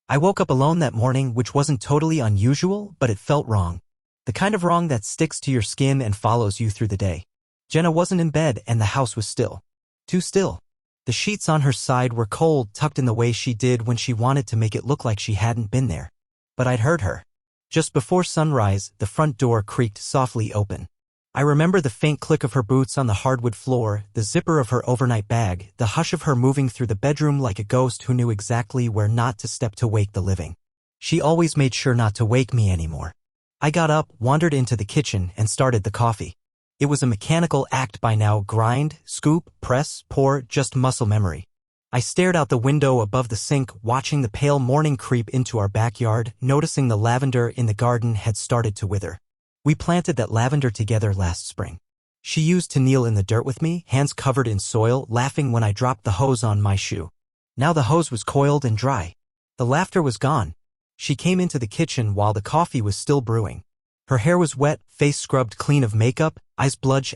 I woke up alone that morning, which wasn't totally unusual, but it felt wrong. The kind of wrong that sticks to your skin and follows you through the day. Jenna wasn't in bed and the house was still. Too still. The sheets on her side were cold, tucked in the way she did when she wanted to make it look like she hadn't been there. But I'd heard her. Just before sunrise, the front door creaked softly open. I remember the faint click of her boots on the hardwood floor, the zipper of her overnight bag, the hush of her moving through the bedroom like a ghost who knew exactly where not to step to wake the living. She always made sure not to wake me anymore. I got up, wandered into the kitchen, and started the coffee. It was a mechanical act by now: grind, scoop, press, pour, just muscle memory. I stared out the window above the sink, watching the pale morning creep into our backyard, noticing the lavender in the garden had started to wither. We planted that lavender together last spring. She used to kneel in the dirt with me, hands covered in soil, laughing when I dropped the hose on my shoe. Now the hose was coiled and dry. The laughter was gone. She came into the kitchen while the coffee was still brewing. Her hair was wet, face scrubbed clean of makeup, eyes bludge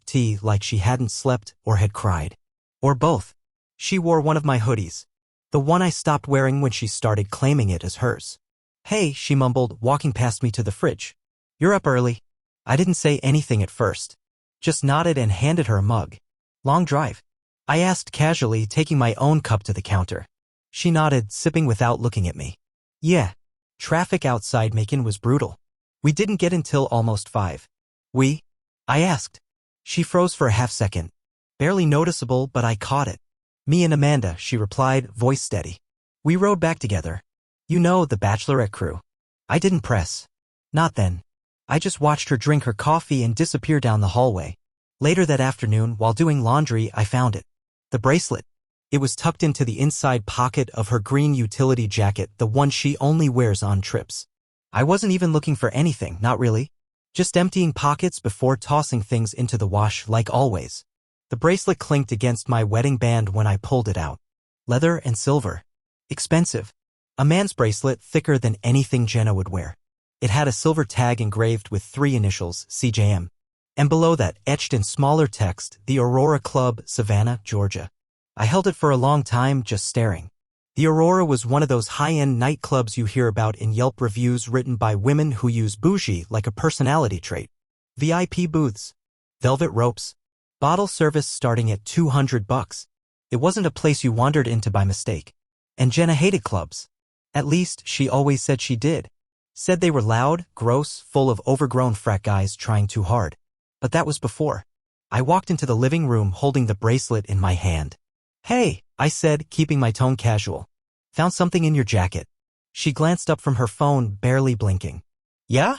*T like she hadn't slept or had cried. Or both. She wore one of my hoodies. The one I stopped wearing when she started claiming it as hers. "Hey," she mumbled, walking past me to the fridge. "You're up early." I didn't say anything at first. Just nodded and handed her a mug. "Long drive?" I asked casually, taking my own cup to the counter. She nodded, sipping without looking at me. "Yeah." Traffic outside Macon was brutal. We didn't get until almost 5. "We?" I asked. She froze for a half second. "Barely noticeable, but I caught it." "Me and Amanda," she replied, voice steady. "We rode back together. You know, the Bachelorette crew." I didn't press. Not then. I just watched her drink her coffee and disappear down the hallway. Later that afternoon, while doing laundry, I found it. The bracelet. It was tucked into the inside pocket of her green utility jacket, the one she only wears on trips. I wasn't even looking for anything, not really. Just emptying pockets before tossing things into the wash like always. The bracelet clinked against my wedding band when I pulled it out. Leather and silver. Expensive. A man's bracelet, thicker than anything Jenna would wear. It had a silver tag engraved with 3 initials, CJM. And below that, etched in smaller text, the Aurora Club, Savannah, Georgia. I held it for a long time, just staring. The Aurora was one of those high-end nightclubs you hear about in Yelp reviews written by women who use bougie like a personality trait. VIP booths. Velvet ropes. Bottle service starting at $200. It wasn't a place you wandered into by mistake. And Jenna hated clubs. At least, she always said she did. Said they were loud, gross, full of overgrown frat guys trying too hard. But that was before. I walked into the living room holding the bracelet in my hand. "Hey," I said, keeping my tone casual. "Found something in your jacket." She glanced up from her phone, barely blinking. "Yeah?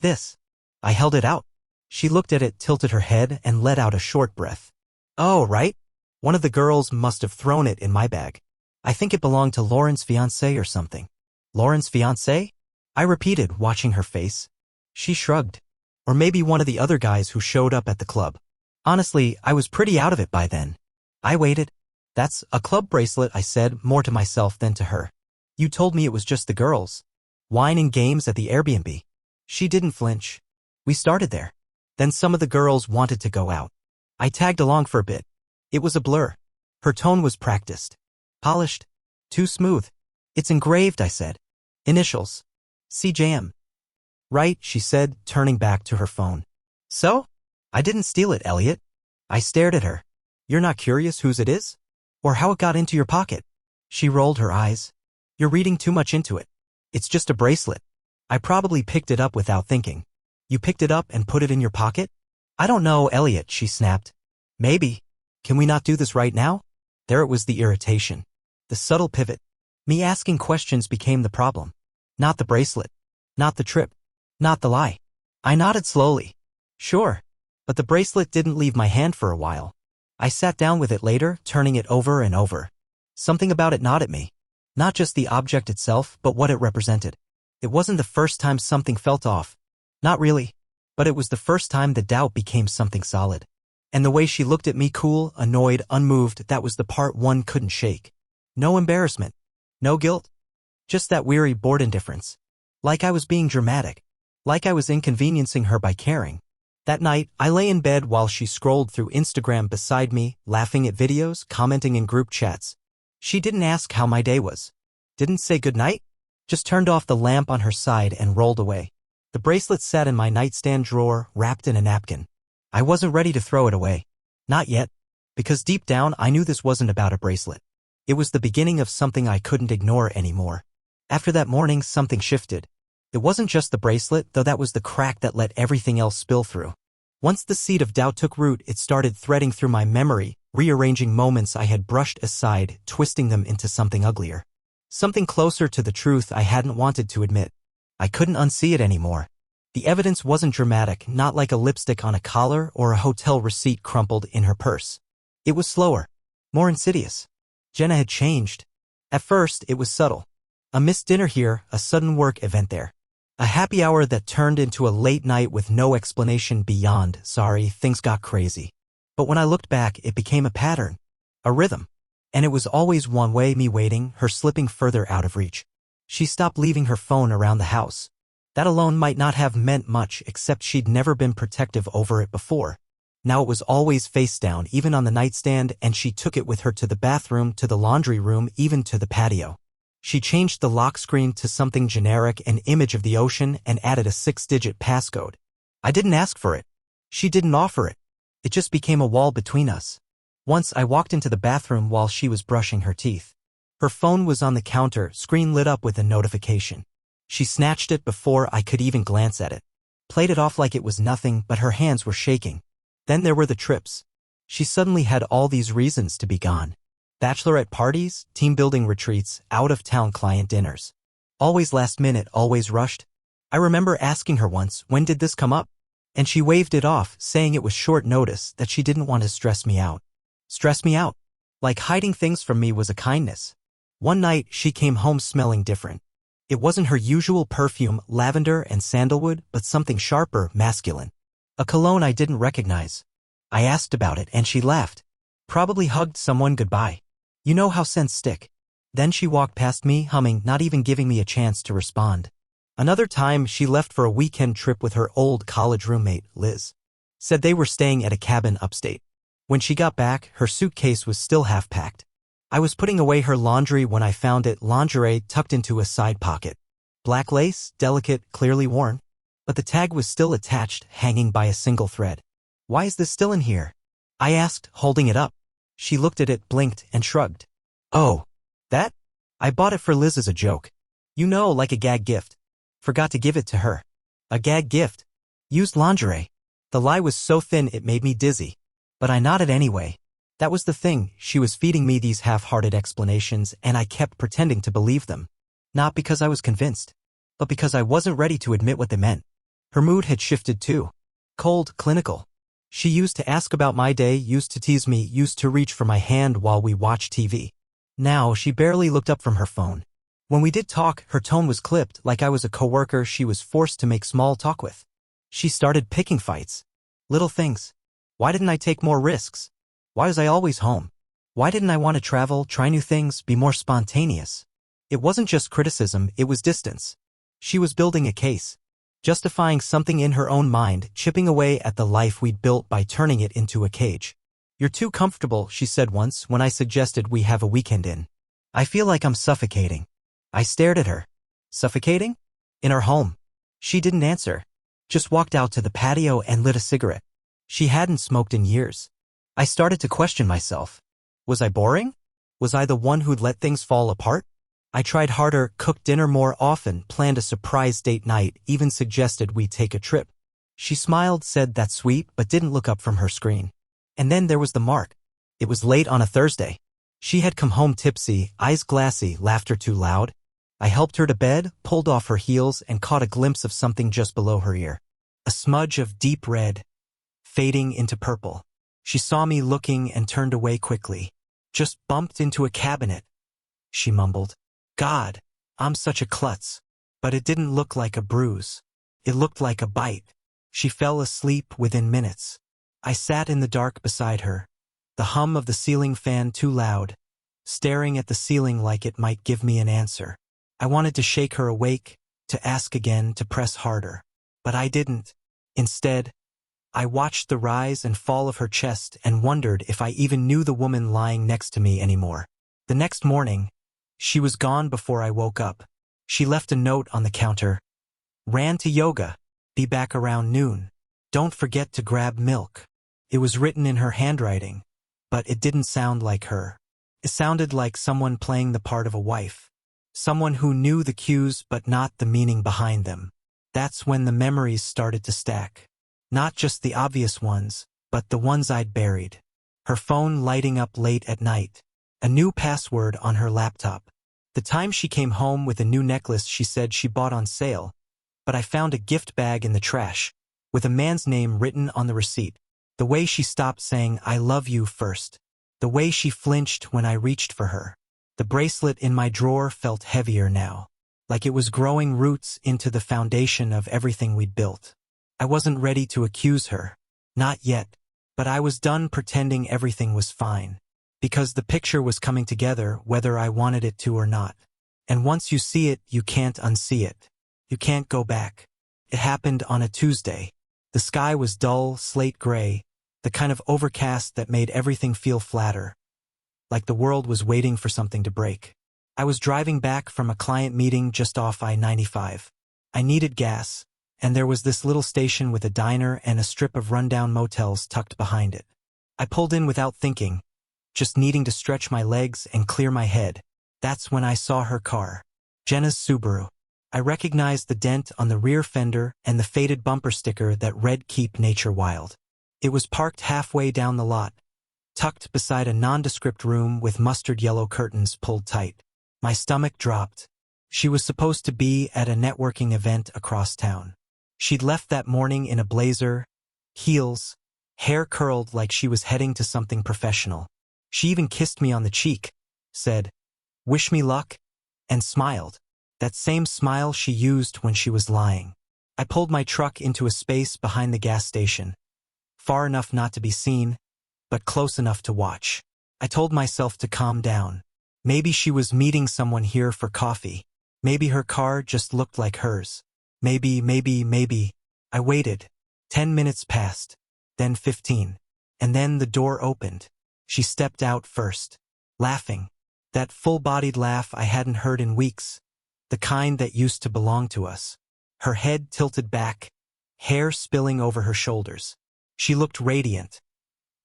This." I held it out. She looked at it, tilted her head, and let out a short breath. "Oh, right? One of the girls must have thrown it in my bag. I think it belonged to Lauren's fiancé or something." "Lauren's fiancé?" I repeated, watching her face. She shrugged. "Or maybe one of the other guys who showed up at the club." Honestly, I was pretty out of it by then. I waited. "That's a club bracelet," I said, more to myself than to her. "You told me it was just the girls. Wine and games at the Airbnb." She didn't flinch. We started there. Then some of the girls wanted to go out. I tagged along for a bit. It was a blur. Her tone was practiced. Polished. Too smooth. "It's engraved," I said. "Initials. CJM." "Right," she said, turning back to her phone. "So? I didn't steal it, Elliot." I stared at her. "You're not curious whose it is? Or how it got into your pocket?" She rolled her eyes. "You're reading too much into it. It's just a bracelet. I probably picked it up without thinking." "You picked it up and put it in your pocket?" "I don't know, Elliot," she snapped. "Maybe. Can we not do this right now?" There it was, the irritation. The subtle pivot. Me asking questions became the problem. Not the bracelet. Not the trip. Not the lie. I nodded slowly. "Sure." But the bracelet didn't leave my hand for a while. I sat down with it later, turning it over and over. Something about it gnawed at me. Not just the object itself, but what it represented. It wasn't the first time something felt off. Not really. But it was the first time the doubt became something solid. And the way she looked at me, cool, annoyed, unmoved, that was the part one couldn't shake. No embarrassment. No guilt. Just that weary, bored indifference. Like I was being dramatic. Like I was inconveniencing her by caring. That night, I lay in bed while she scrolled through Instagram beside me, laughing at videos, commenting in group chats. She didn't ask how my day was. Didn't say goodnight? Just turned off the lamp on her side and rolled away. The bracelet sat in my nightstand drawer, wrapped in a napkin. I wasn't ready to throw it away. Not yet. Because deep down I knew this wasn't about a bracelet. It was the beginning of something I couldn't ignore anymore. After that morning, something shifted. It wasn't just the bracelet, though that was the crack that let everything else spill through. Once the seed of doubt took root, it started threading through my memory, rearranging moments I had brushed aside, twisting them into something uglier. Something closer to the truth I hadn't wanted to admit. I couldn't unsee it anymore. The evidence wasn't dramatic, not like a lipstick on a collar or a hotel receipt crumpled in her purse. It was slower, more insidious. Jenna had changed. At first, it was subtle. A missed dinner here, a sudden work event there. A happy hour that turned into a late night with no explanation beyond, sorry, things got crazy. But when I looked back, it became a pattern. A rhythm. And it was always one way, me waiting, her slipping further out of reach. She stopped leaving her phone around the house. That alone might not have meant much, except she'd never been protective over it before. Now it was always face down, even on the nightstand, and she took it with her to the bathroom, to the laundry room, even to the patio. She changed the lock screen to something generic, an image of the ocean, and added a 6-digit passcode. I didn't ask for it. She didn't offer it. It just became a wall between us. Once I walked into the bathroom while she was brushing her teeth. Her phone was on the counter, screen lit up with a notification. She snatched it before I could even glance at it. Played it off like it was nothing, but her hands were shaking. Then there were the trips. She suddenly had all these reasons to be gone. Bachelorette parties, team-building retreats, out-of-town client dinners. Always last minute, always rushed. I remember asking her once, when did this come up? And she waved it off, saying it was short notice, that she didn't want to stress me out. Stress me out? Like hiding things from me was a kindness. One night, she came home smelling different. It wasn't her usual perfume, lavender and sandalwood, but something sharper, masculine. A cologne I didn't recognize. I asked about it and she laughed. Probably hugged someone goodbye. You know how scents stick. Then she walked past me, humming, not even giving me a chance to respond. Another time, she left for a weekend trip with her old college roommate, Liz. Said they were staying at a cabin upstate. When she got back, her suitcase was still half-packed. I was putting away her laundry when I found it, lingerie tucked into a side pocket. Black lace, delicate, clearly worn. But the tag was still attached, hanging by a single thread. Why is this still in here? I asked, holding it up. She looked at it, blinked, and shrugged. Oh, that? I bought it for Liz as a joke. You know, like a gag gift. Forgot to give it to her. A gag gift. Used lingerie. The lie was so thin it made me dizzy. But I nodded anyway. That was the thing, she was feeding me these half-hearted explanations, and I kept pretending to believe them. Not because I was convinced, but because I wasn't ready to admit what they meant. Her mood had shifted too. Cold, clinical. She used to ask about my day, used to tease me, used to reach for my hand while we watched TV. Now, she barely looked up from her phone. When we did talk, her tone was clipped, like I was a coworker she was forced to make small talk with. She started picking fights. Little things. Why didn't I take more risks? Why was I always home? Why didn't I want to travel, try new things, be more spontaneous? It wasn't just criticism, it was distance. She was building a case. Justifying something in her own mind, chipping away at the life we'd built by turning it into a cage. You're too comfortable, she said once when I suggested we have a weekend in. I feel like I'm suffocating. I stared at her. Suffocating? In our home. She didn't answer. Just walked out to the patio and lit a cigarette. She hadn't smoked in years. I started to question myself. Was I boring? Was I the one who'd let things fall apart? I tried harder, cooked dinner more often, planned a surprise date night, even suggested we take a trip. She smiled, said that's sweet, but didn't look up from her screen. And then there was the mark. It was late on a Thursday. She had come home tipsy, eyes glassy, laughter too loud. I helped her to bed, pulled off her heels, and caught a glimpse of something just below her ear. A smudge of deep red, fading into purple. She saw me looking and turned away quickly. Just bumped into a cabinet. She mumbled. God, I'm such a klutz. But it didn't look like a bruise. It looked like a bite. She fell asleep within minutes. I sat in the dark beside her, the hum of the ceiling fan too loud, staring at the ceiling like it might give me an answer. I wanted to shake her awake, to ask again, to press harder. But I didn't. Instead, I watched the rise and fall of her chest and wondered if I even knew the woman lying next to me anymore. The next morning, She was gone before I woke up. She left a note on the counter. Ran to yoga. Be back around noon. Don't forget to grab milk. It was written in her handwriting, but it didn't sound like her. It sounded like someone playing the part of a wife. Someone who knew the cues but not the meaning behind them. That's when the memories started to stack. Not just the obvious ones, but the ones I'd buried. Her phone lighting up late at night. A new password on her laptop. The time she came home with a new necklace she said she bought on sale, but I found a gift bag in the trash, with a man's name written on the receipt. The way she stopped saying "I love you" first. The way she flinched when I reached for her. The bracelet in my drawer felt heavier now, like it was growing roots into the foundation of everything we'd built. I wasn't ready to accuse her. Not yet, but I was done pretending everything was fine. Because the picture was coming together whether I wanted it to or not. And once you see it, you can't unsee it. You can't go back. It happened on a Tuesday. The sky was dull, slate gray, the kind of overcast that made everything feel flatter, like the world was waiting for something to break. I was driving back from a client meeting just off I-95. I needed gas, and there was this little station with a diner and a strip of rundown motels tucked behind it. I pulled in without thinking, just needing to stretch my legs and clear my head. That's when I saw her car. Jenna's Subaru. I recognized the dent on the rear fender and the faded bumper sticker that read "Keep Nature Wild." It was parked halfway down the lot, tucked beside a nondescript room with mustard yellow curtains pulled tight. My stomach dropped. She was supposed to be at a networking event across town. She'd left that morning in a blazer, heels, hair curled like she was heading to something professional. She even kissed me on the cheek, said, "Wish me luck," and smiled. That same smile she used when she was lying. I pulled my truck into a space behind the gas station. Far enough not to be seen, but close enough to watch. I told myself to calm down. Maybe she was meeting someone here for coffee. Maybe her car just looked like hers. Maybe. I waited. 10 minutes passed, then 15. And then the door opened. She stepped out first, laughing. That full-bodied laugh I hadn't heard in weeks. The kind that used to belong to us. Her head tilted back, hair spilling over her shoulders. She looked radiant,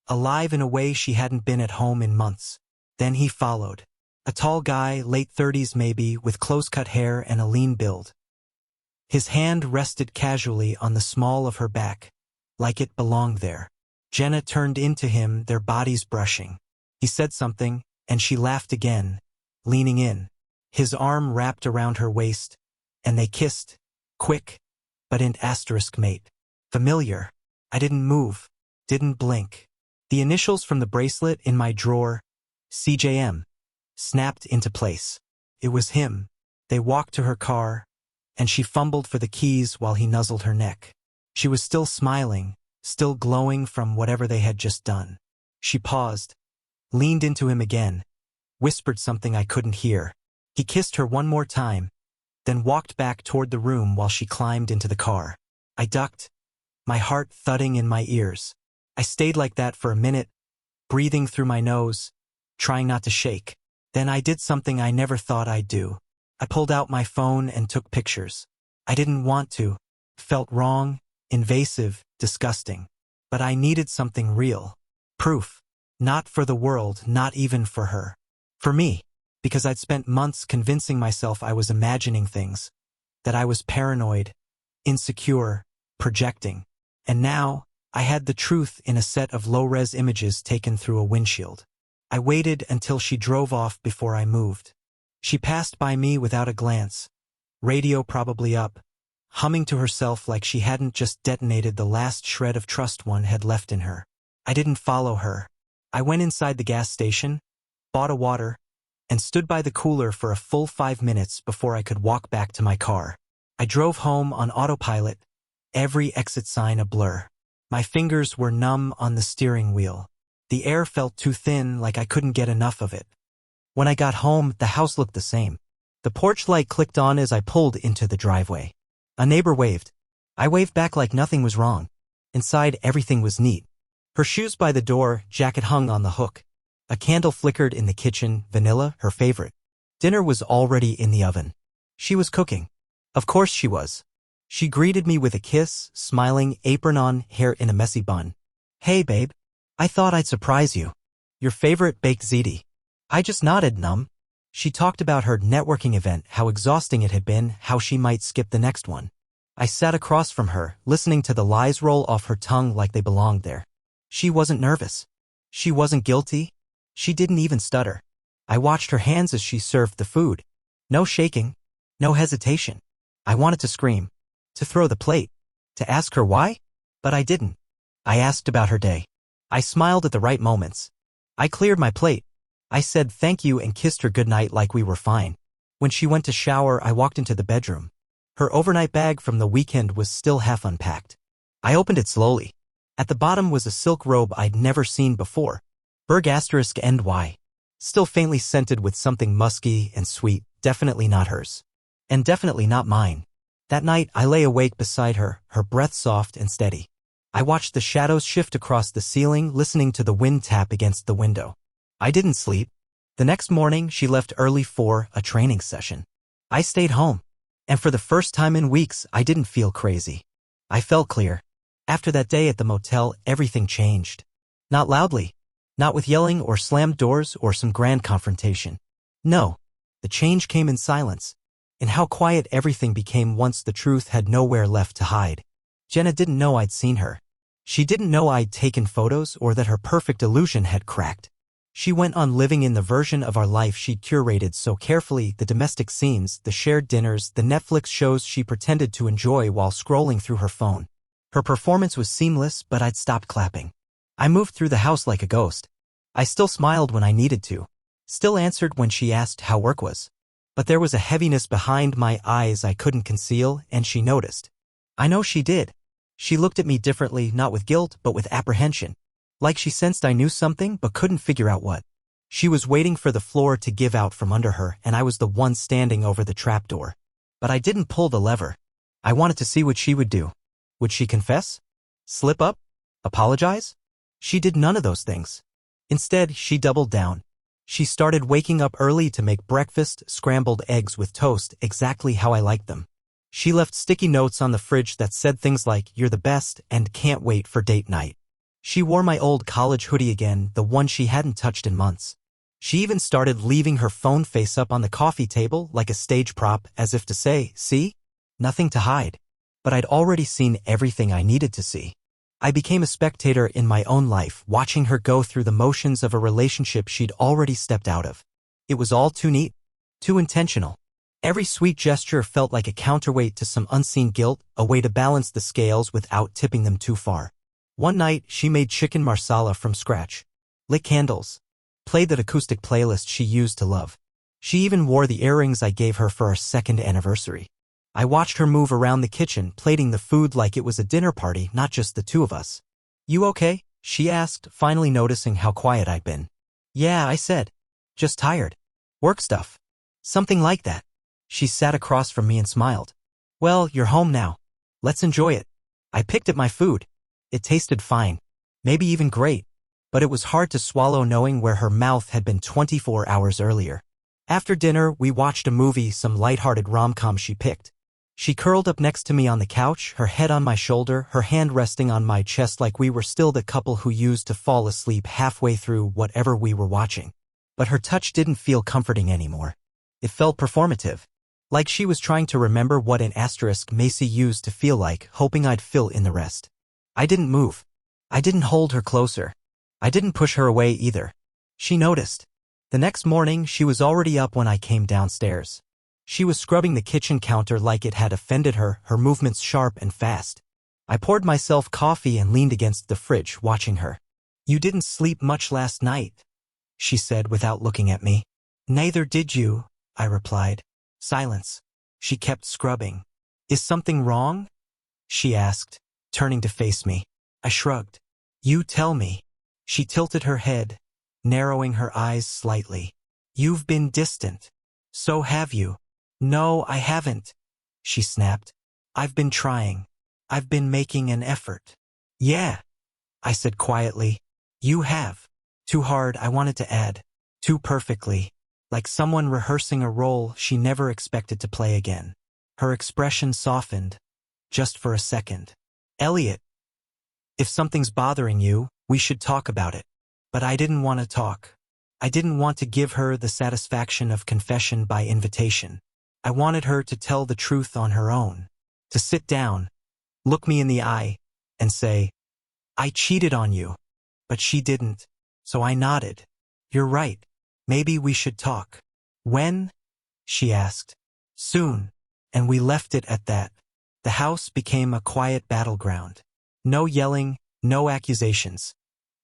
alive in a way she hadn't been at home in months. Then he followed. A tall guy, late 30s maybe, with close-cut hair and a lean build. His hand rested casually on the small of her back, like it belonged there. Jenna turned into him, their bodies brushing. He said something, and she laughed again, leaning in. His arm wrapped around her waist, and they kissed, quick, but in asterisk mate. Familiar. I didn't move, didn't blink. The initials from the bracelet in my drawer, CJM, snapped into place. It was him. They walked to her car, and she fumbled for the keys while he nuzzled her neck. She was still smiling, still glowing from whatever they had just done. She paused, leaned into him again, whispered something I couldn't hear. He kissed her one more time, then walked back toward the room while she climbed into the car. I ducked, my heart thudding in my ears. I stayed like that for a minute, breathing through my nose, trying not to shake. Then I did something I never thought I'd do. I pulled out my phone and took pictures. I didn't want to. Felt wrong, invasive, disgusting. But I needed something real. Proof. Not for the world, not even for her. For me. Because I'd spent months convincing myself I was imagining things. That I was paranoid, insecure, projecting. And now, I had the truth in a set of low-res images taken through a windshield. I waited until she drove off before I moved. She passed by me without a glance, radio probably up, humming to herself like she hadn't just detonated the last shred of trust one had left in her. I didn't follow her. I went inside the gas station, bought a water, and stood by the cooler for a full 5 minutes before I could walk back to my car. I drove home on autopilot, every exit sign a blur. My fingers were numb on the steering wheel. The air felt too thin, like I couldn't get enough of it. When I got home, the house looked the same. The porch light clicked on as I pulled into the driveway. A neighbor waved. I waved back like nothing was wrong. Inside, everything was neat. Her shoes by the door, jacket hung on the hook. A candle flickered in the kitchen, vanilla, her favorite. Dinner was already in the oven. She was cooking. Of course she was. She greeted me with a kiss, smiling, apron on, hair in a messy bun. Hey babe. I thought I'd surprise you. Your favorite baked ziti. I just nodded, numb. She talked about her networking event, how exhausting it had been, how she might skip the next one. I sat across from her, listening to the lies roll off her tongue like they belonged there. She wasn't nervous. She wasn't guilty. She didn't even stutter. I watched her hands as she served the food. No shaking. No hesitation. I wanted to scream. To throw the plate. To ask her why? But I didn't. I asked about her day. I smiled at the right moments. I cleared my plate. I said thank you and kissed her goodnight like we were fine. When she went to shower, I walked into the bedroom. Her overnight bag from the weekend was still half unpacked. I opened it slowly. At the bottom was a silk robe I'd never seen before. Berg *NY. Still faintly scented with something musky and sweet, definitely not hers. And definitely not mine. That night, I lay awake beside her, her breath soft and steady. I watched the shadows shift across the ceiling, listening to the wind tap against the window. I didn't sleep. The next morning, she left early for a training session. I stayed home. And for the first time in weeks, I didn't feel crazy. I felt clear. After that day at the motel, everything changed. Not loudly. Not with yelling or slammed doors or some grand confrontation. No. The change came in silence. In how quiet everything became once the truth had nowhere left to hide. Jenna didn't know I'd seen her. She didn't know I'd taken photos or that her perfect illusion had cracked. She went on living in the version of our life she'd curated so carefully, the domestic scenes, the shared dinners, the Netflix shows she pretended to enjoy while scrolling through her phone. Her performance was seamless, but I'd stopped clapping. I moved through the house like a ghost. I still smiled when I needed to. Still answered when she asked how work was. But there was a heaviness behind my eyes I couldn't conceal, and she noticed. I know she did. She looked at me differently, not with guilt, but with apprehension. Like she sensed I knew something but couldn't figure out what. She was waiting for the floor to give out from under her, and I was the one standing over the trapdoor. But I didn't pull the lever. I wanted to see what she would do. Would she confess? Slip up? Apologize? She did none of those things. Instead, she doubled down. She started waking up early to make breakfast, scrambled eggs with toast, exactly how I liked them. She left sticky notes on the fridge that said things like, "You're the best," and "Can't wait for date night." She wore my old college hoodie again, the one she hadn't touched in months. She even started leaving her phone face up on the coffee table like a stage prop, as if to say, "See? Nothing to hide." But I'd already seen everything I needed to see. I became a spectator in my own life, watching her go through the motions of a relationship she'd already stepped out of. It was all too neat, too intentional. Every sweet gesture felt like a counterweight to some unseen guilt, a way to balance the scales without tipping them too far. One night, she made chicken marsala from scratch. Lit candles. Played that acoustic playlist she used to love. She even wore the earrings I gave her for our second anniversary. I watched her move around the kitchen, plating the food like it was a dinner party, not just the two of us. "You okay?" she asked, finally noticing how quiet I'd been. "Yeah," I said. "Just tired. Work stuff." Something like that. She sat across from me and smiled. "Well, you're home now. Let's enjoy it." I picked at my food. It tasted fine. Maybe even great. But it was hard to swallow knowing where her mouth had been 24 hours earlier. After dinner, we watched a movie, some lighthearted rom-com she picked. She curled up next to me on the couch, her head on my shoulder, her hand resting on my chest like we were still the couple who used to fall asleep halfway through whatever we were watching. But her touch didn't feel comforting anymore. It felt performative. Like she was trying to remember what an asterisk Macy used to feel like, hoping I'd fill in the rest. I didn't move. I didn't hold her closer. I didn't push her away either. She noticed. The next morning, she was already up when I came downstairs. She was scrubbing the kitchen counter like it had offended her, her movements sharp and fast. I poured myself coffee and leaned against the fridge, watching her. "You didn't sleep much last night," she said without looking at me. "Neither did you," I replied. Silence. She kept scrubbing. "Is something wrong?" she asked, turning to face me. I shrugged. "You tell me." She tilted her head, narrowing her eyes slightly. "You've been distant. So have you." "No, I haven't," she snapped. "I've been trying. I've been making an effort." "Yeah," I said quietly. "You have." Too hard, I wanted to add. Too perfectly. like someone rehearsing a role she never expected to play again. Her expression softened, just for a second. Elliot, if something's bothering you, we should talk about it. But I didn't want to talk. I didn't want to give her the satisfaction of confession by invitation. I wanted her to tell the truth on her own. To sit down, look me in the eye, and say, I cheated on you. But she didn't. So I nodded. You're right. Maybe we should talk. When? She asked. Soon. And we left it at that. The house became a quiet battleground. No yelling, no accusations.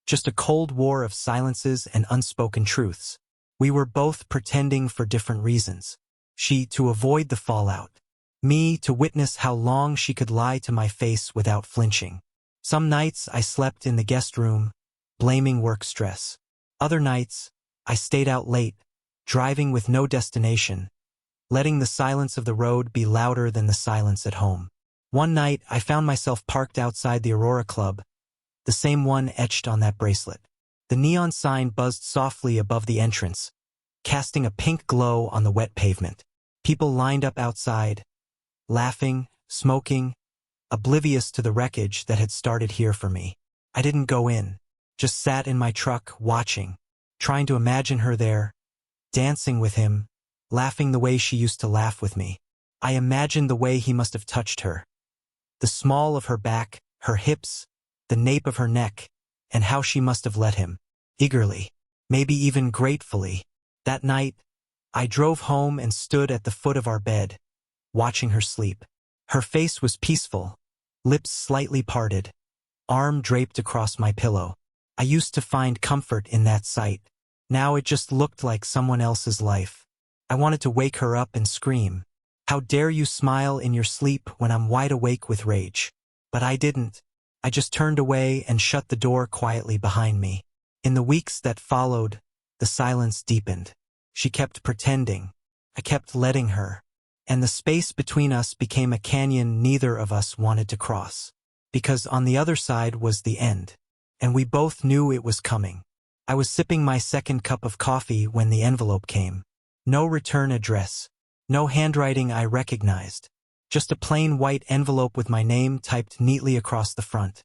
Just a cold war of silences and unspoken truths. We were both pretending for different reasons. She to avoid the fallout. Me to witness how long she could lie to my face without flinching. Some nights I slept in the guest room, blaming work stress. Other nights, I stayed out late, driving with no destination, letting the silence of the road be louder than the silence at home. One night, I found myself parked outside the Aurora Club, the same one etched on that bracelet. The neon sign buzzed softly above the entrance, casting a pink glow on the wet pavement. People lined up outside, laughing, smoking, oblivious to the wreckage that had started here for me. I didn't go in, just sat in my truck, watching, trying to imagine her there, dancing with him, laughing the way she used to laugh with me. I imagined the way he must have touched her. The small of her back, her hips, the nape of her neck, and how she must have let him. Eagerly, maybe even gratefully. That night, I drove home and stood at the foot of our bed, watching her sleep. Her face was peaceful, lips slightly parted, arm draped across my pillow. I used to find comfort in that sight. Now it just looked like someone else's life. I wanted to wake her up and scream, "How dare you smile in your sleep when I'm wide awake with rage?" But I didn't. I just turned away and shut the door quietly behind me. In the weeks that followed, the silence deepened. She kept pretending. I kept letting her. And the space between us became a canyon neither of us wanted to cross. Because on the other side was the end. And we both knew it was coming. I was sipping my second cup of coffee when the envelope came. No return address. No handwriting I recognized. Just a plain white envelope with my name typed neatly across the front.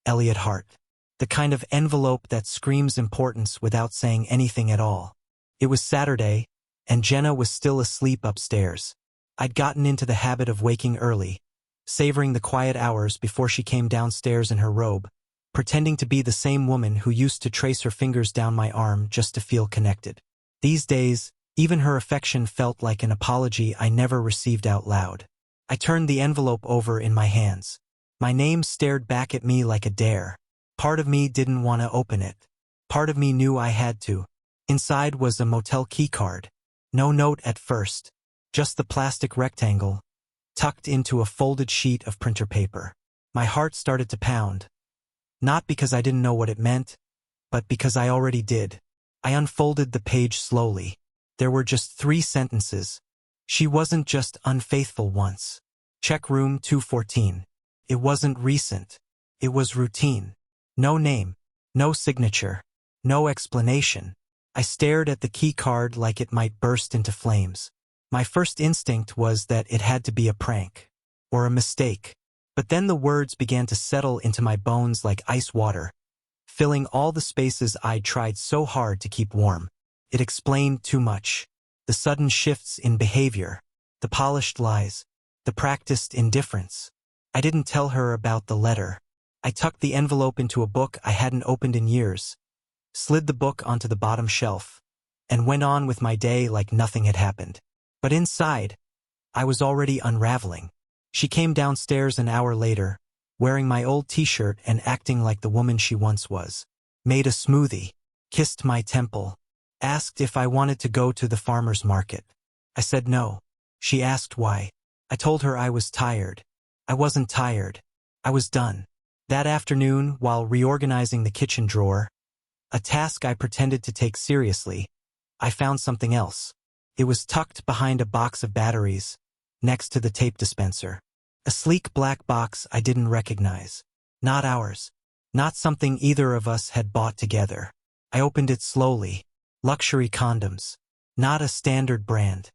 Elliot Hart. The kind of envelope that screams importance without saying anything at all. It was Saturday, and Jenna was still asleep upstairs. I'd gotten into the habit of waking early, savoring the quiet hours before she came downstairs in her robe, pretending to be the same woman who used to trace her fingers down my arm just to feel connected. These days, even her affection felt like an apology I never received out loud. I turned the envelope over in my hands. My name stared back at me like a dare. Part of me didn't want to open it. Part of me knew I had to. Inside was a motel keycard. No note at first, just the plastic rectangle, tucked into a folded sheet of printer paper. My heart started to pound. Not because I didn't know what it meant, but because I already did. I unfolded the page slowly. There were just 3 sentences. She wasn't just unfaithful once. Check room 214. It wasn't recent. It was routine. No name. No signature. No explanation. I stared at the key card like it might burst into flames. My first instinct was that it had to be a prank. Or a mistake. But then the words began to settle into my bones like ice water, filling all the spaces I'd tried so hard to keep warm. It explained too much. The sudden shifts in behavior, the polished lies, the practiced indifference. I didn't tell her about the letter. I tucked the envelope into a book I hadn't opened in years, slid the book onto the bottom shelf, and went on with my day like nothing had happened. But inside, I was already unraveling. She came downstairs an hour later, wearing my old t-shirt and acting like the woman she once was. Made a smoothie, kissed my temple, asked if I wanted to go to the farmer's market. I said no. She asked why. I told her I was tired. I wasn't tired. I was done. That afternoon, while reorganizing the kitchen drawer, a task I pretended to take seriously, I found something else. It was tucked behind a box of batteries, next to the tape dispenser. A sleek black box I didn't recognize. Not ours. Not something either of us had bought together. I opened it slowly. Luxury condoms. Not a standard brand.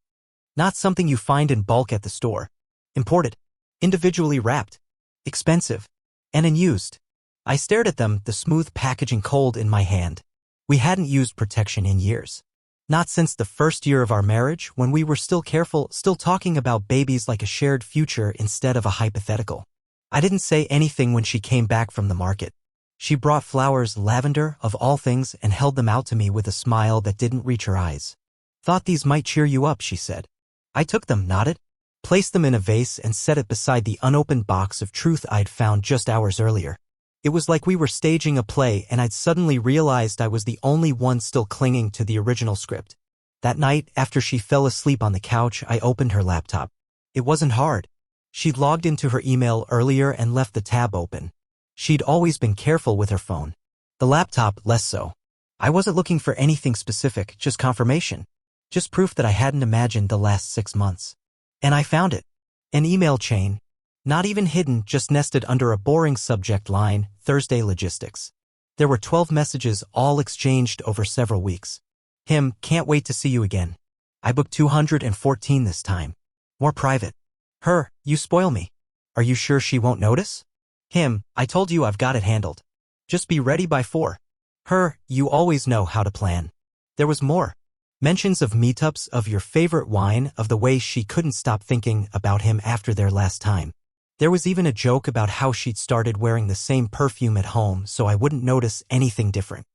Not something you find in bulk at the store. Imported. Individually wrapped. Expensive. And unused. I stared at them, the smooth packaging cold in my hand. We hadn't used protection in years. Not since the first year of our marriage, when we were still careful, still talking about babies like a shared future instead of a hypothetical. I didn't say anything when she came back from the market. She brought flowers, lavender, of all things, and held them out to me with a smile that didn't reach her eyes. Thought these might cheer you up, she said. I took them, nodded, placed them in a vase and set it beside the unopened box of truth I'd found just hours earlier. It was like we were staging a play and I'd suddenly realized I was the only one still clinging to the original script. That night, after she fell asleep on the couch, I opened her laptop. It wasn't hard. She'd logged into her email earlier and left the tab open. She'd always been careful with her phone. The laptop, less so. I wasn't looking for anything specific, just confirmation. Just proof that I hadn't imagined the last 6 months. And I found it. An email chain. Not even hidden, just nested under a boring subject line, Thursday logistics. There were 12 messages, all exchanged over several weeks. Him, can't wait to see you again. I booked 214 this time. More private. Her, you spoil me. Are you sure she won't notice? Him, I told you I've got it handled. Just be ready by 4. Her, you always know how to plan. There was more. Mentions of meetups, of your favorite wine, of the way she couldn't stop thinking about him after their last time. There was even a joke about how she'd started wearing the same perfume at home so I wouldn't notice anything different.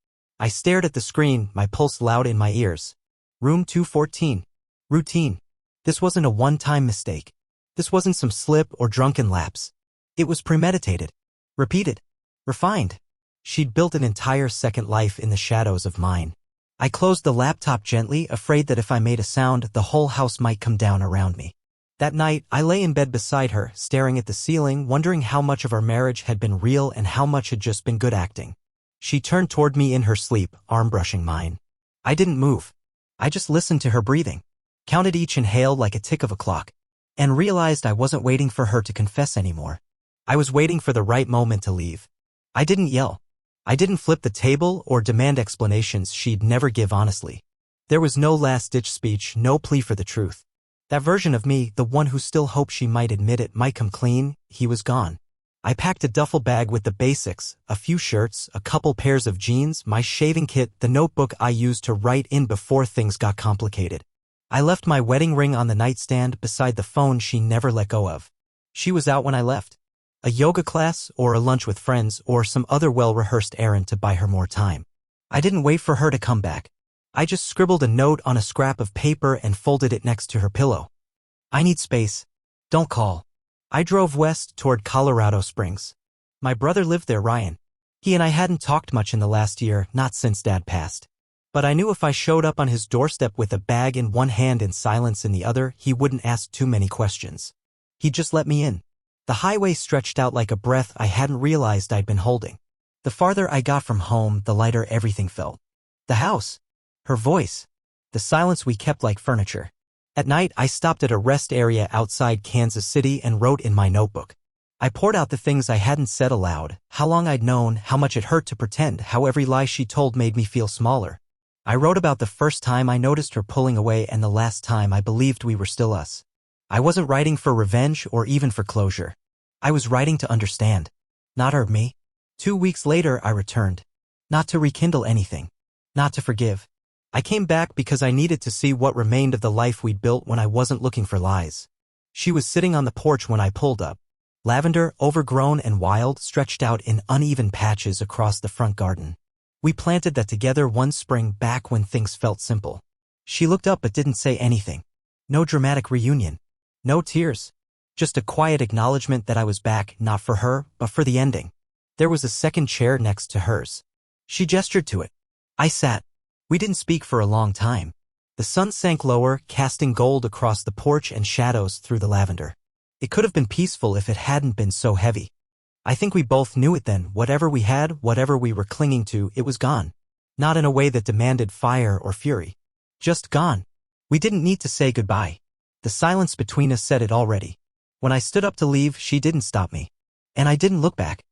I stared at the screen, my pulse loud in my ears. Room 214. Routine. This wasn't a one-time mistake. This wasn't some slip or drunken lapse. It was premeditated. Repeated. Refined. She'd built an entire second life in the shadows of mine. I closed the laptop gently, afraid that if I made a sound, the whole house might come down around me. That night, I lay in bed beside her, staring at the ceiling, wondering how much of our marriage had been real and how much had just been good acting. She turned toward me in her sleep, arm brushing mine. I didn't move. I just listened to her breathing, counted each inhale like a tick of a clock, and realized I wasn't waiting for her to confess anymore. I was waiting for the right moment to leave. I didn't yell. I didn't flip the table or demand explanations she'd never give honestly. There was no last-ditch speech, no plea for the truth. That version of me, the one who still hoped she might admit it, might come clean, he was gone. I packed a duffel bag with the basics, a few shirts, a couple pairs of jeans, my shaving kit, the notebook I used to write in before things got complicated. I left my wedding ring on the nightstand beside the phone she never let go of. She was out when I left. A yoga class, or a lunch with friends, or some other well-rehearsed errand to buy her more time. I didn't wait for her to come back. I just scribbled a note on a scrap of paper and folded it next to her pillow. I need space. Don't call. I drove west toward Colorado Springs. My brother lived there, Ryan. He and I hadn't talked much in the last year, not since Dad passed. But I knew if I showed up on his doorstep with a bag in one hand and silence in the other, he wouldn't ask too many questions. He'd just let me in. The highway stretched out like a breath I hadn't realized I'd been holding. The farther I got from home, the lighter everything felt. The house. Her voice. The silence we kept like furniture. At night, I stopped at a rest area outside Kansas City and wrote in my notebook. I poured out the things I hadn't said aloud, how long I'd known, how much it hurt to pretend, how every lie she told made me feel smaller. I wrote about the first time I noticed her pulling away and the last time I believed we were still us. I wasn't writing for revenge or even for closure. I was writing to understand. Not hurt me. 2 weeks later, I returned. Not to rekindle anything. Not to forgive. I came back because I needed to see what remained of the life we'd built when I wasn't looking for lies. She was sitting on the porch when I pulled up. Lavender, overgrown and wild, stretched out in uneven patches across the front garden. We planted that together one spring back when things felt simple. She looked up but didn't say anything. No dramatic reunion. No tears. Just a quiet acknowledgement that I was back, not for her, but for the ending. There was a second chair next to hers. She gestured to it. I sat. We didn't speak for a long time. The sun sank lower, casting gold across the porch and shadows through the lavender. It could have been peaceful if it hadn't been so heavy. I think we both knew it then. Whatever we had, whatever we were clinging to, it was gone. Not in a way that demanded fire or fury. Just gone. We didn't need to say goodbye. The silence between us said it already. When I stood up to leave, she didn't stop me. And I didn't look back.